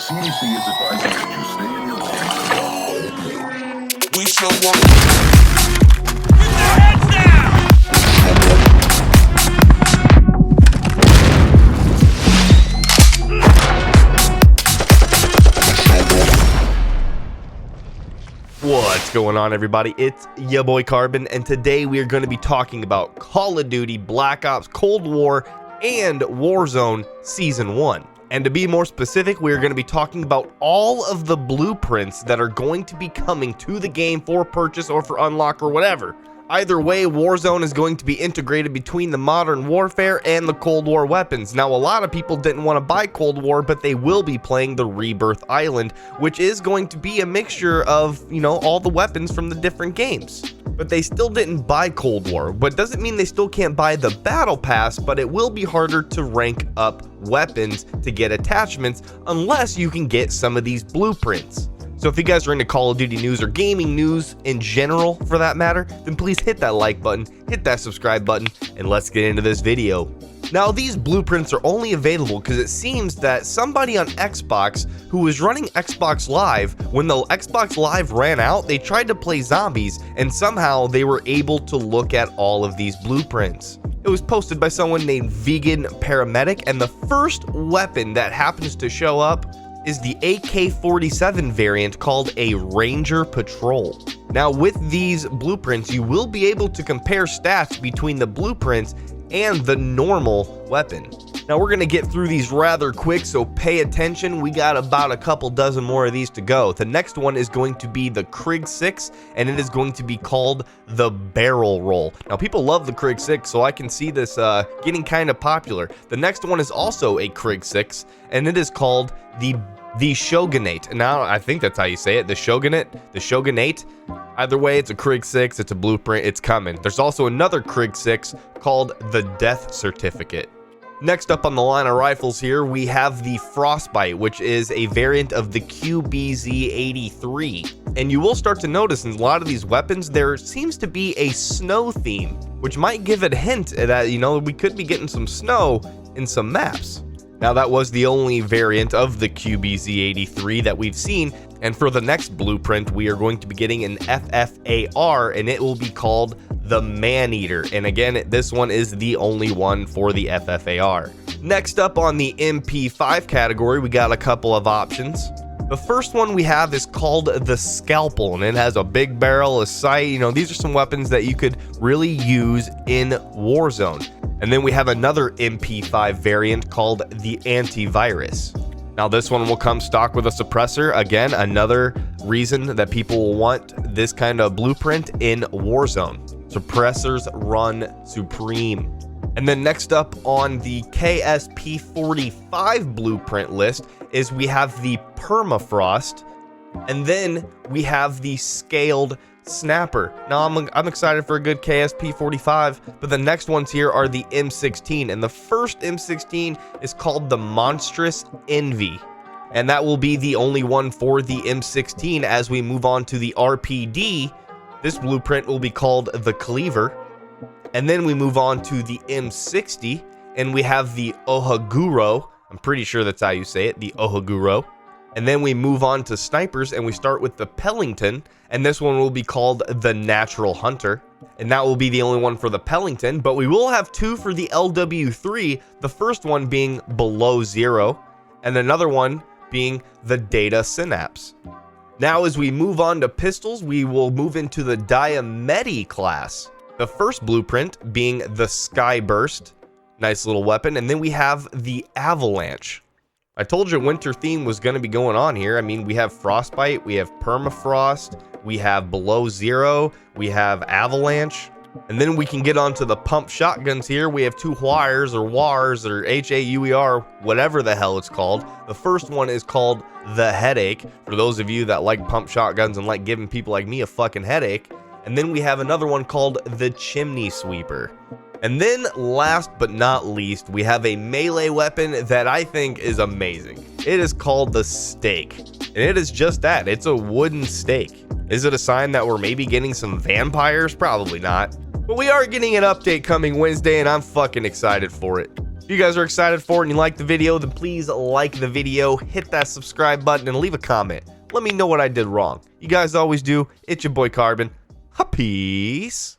CDC is advising that you stay in your home. We shall walk. Keep their heads down! What's going on, everybody? It's your boy Carbon, and today we are going to be talking about Call of Duty, Black Ops, Cold War, and Warzone Season 1. And to be more specific, we are going to be talking about all of the blueprints that are going to be coming to the game for purchase or for unlock or whatever. Either way, Warzone is going to be integrated between the modern warfare and the Cold War weapons. Now, a lot of people didn't want to buy Cold War, but they will be playing the Rebirth Island, which is going to be a mixture of, all the weapons from the different games. But they still didn't buy Cold War, but doesn't mean they still can't buy the Battle Pass, but it will be harder to rank up weapons to get attachments unless you can get some of these blueprints. So if you guys are into Call of Duty news or gaming news in general for that matter, then please hit that like button, hit that subscribe button, and let's get into this video. Now, these blueprints are only available because it seems that somebody on Xbox who was running Xbox Live, when the Xbox Live ran out, they tried to play zombies, and somehow they were able to look at all of these blueprints. It was posted by someone named vegan-paramedic, and the first weapon that happens to show up is the AK-47 variant called a Ranger Patrol. Now, with these blueprints, you will be able to compare stats between the blueprints and the normal weapon. Now, we're gonna get through these rather quick, so pay attention. We got about a couple dozen more of these to go. The next one is going to be the Krig 6, and it is going to be called the Barrel Roll. Now, people love the Krig 6, so I can see this getting kind of popular. The next one is also a Krig 6, and it is called the Shogunate. Now, I think that's how you say it, the Shogunate. Either way, it's a Krig 6, it's a blueprint, it's coming. There's also another Krig 6 called the Death Certificate. Next up on the line of rifles here, we have the Frostbite, which is a variant of the QBZ-83. And you will start to notice in a lot of these weapons, there seems to be a snow theme, which might give it a hint that, we could be getting some snow in some maps. Now, that was the only variant of the QBZ-83 that we've seen, and for the next blueprint, we are going to be getting an FFAR, and it will be called the Maneater. And again, this one is the only one for the FFAR. Next up on the MP5 category, we got a couple of options. The first one we have is called the Scalpel, and it has a big barrel, a sight. These are some weapons that you could really use in Warzone. And then we have another MP5 variant called the Antivirus. Now, this one will come stock with a suppressor. Again, another reason that people will want this kind of blueprint in Warzone. Suppressors run supreme. And then next up on the KSP-45 blueprint list is we have the Permafrost, and then we have the Scaled Snapper. Now, I'm excited for a good KSP-45, but the next ones here are the M16, and the first M16 is called the Monstrous Envy, and that will be the only one for the M16. As we move on to the RPD, this blueprint will be called the Cleaver, and then we move on to the M60, and we have the Ohaguro. I'm pretty sure that's how you say it, the Ohaguro. And then we move on to snipers, and we start with the Pellington, and this one will be called the Natural Hunter, and that will be the only one for the Pellington, but we will have two for the LW3, the first one being Below Zero, and another one being the Data Synapse. Now, as we move on to pistols, we will move into the Diameti class. The first blueprint being the Skyburst, nice little weapon, and then we have the Avalanche. I told you winter theme was going to be going on here. I mean, we have Frostbite, we have Permafrost, we have Below Zero, we have Avalanche, and then we can get onto the pump shotguns here. We have two Huars or Wars or HAUER, whatever the hell it's called. The first one is called the Headache, for those of you that like pump shotguns and like giving people like me a fucking headache. And then we have another one called the Chimney Sweeper. And then last but not least, we have a melee weapon that I think is amazing. It is called the Stake, and it is just that. It's a wooden stake. Is it a sign that we're maybe getting some vampires? Probably not. But we are getting an update coming Wednesday, and I'm fucking excited for it. If you guys are excited for it and you like the video, then please like the video, hit that subscribe button, and leave a comment. Let me know what I did wrong. You guys always do. It's your boy Carbon. Peace.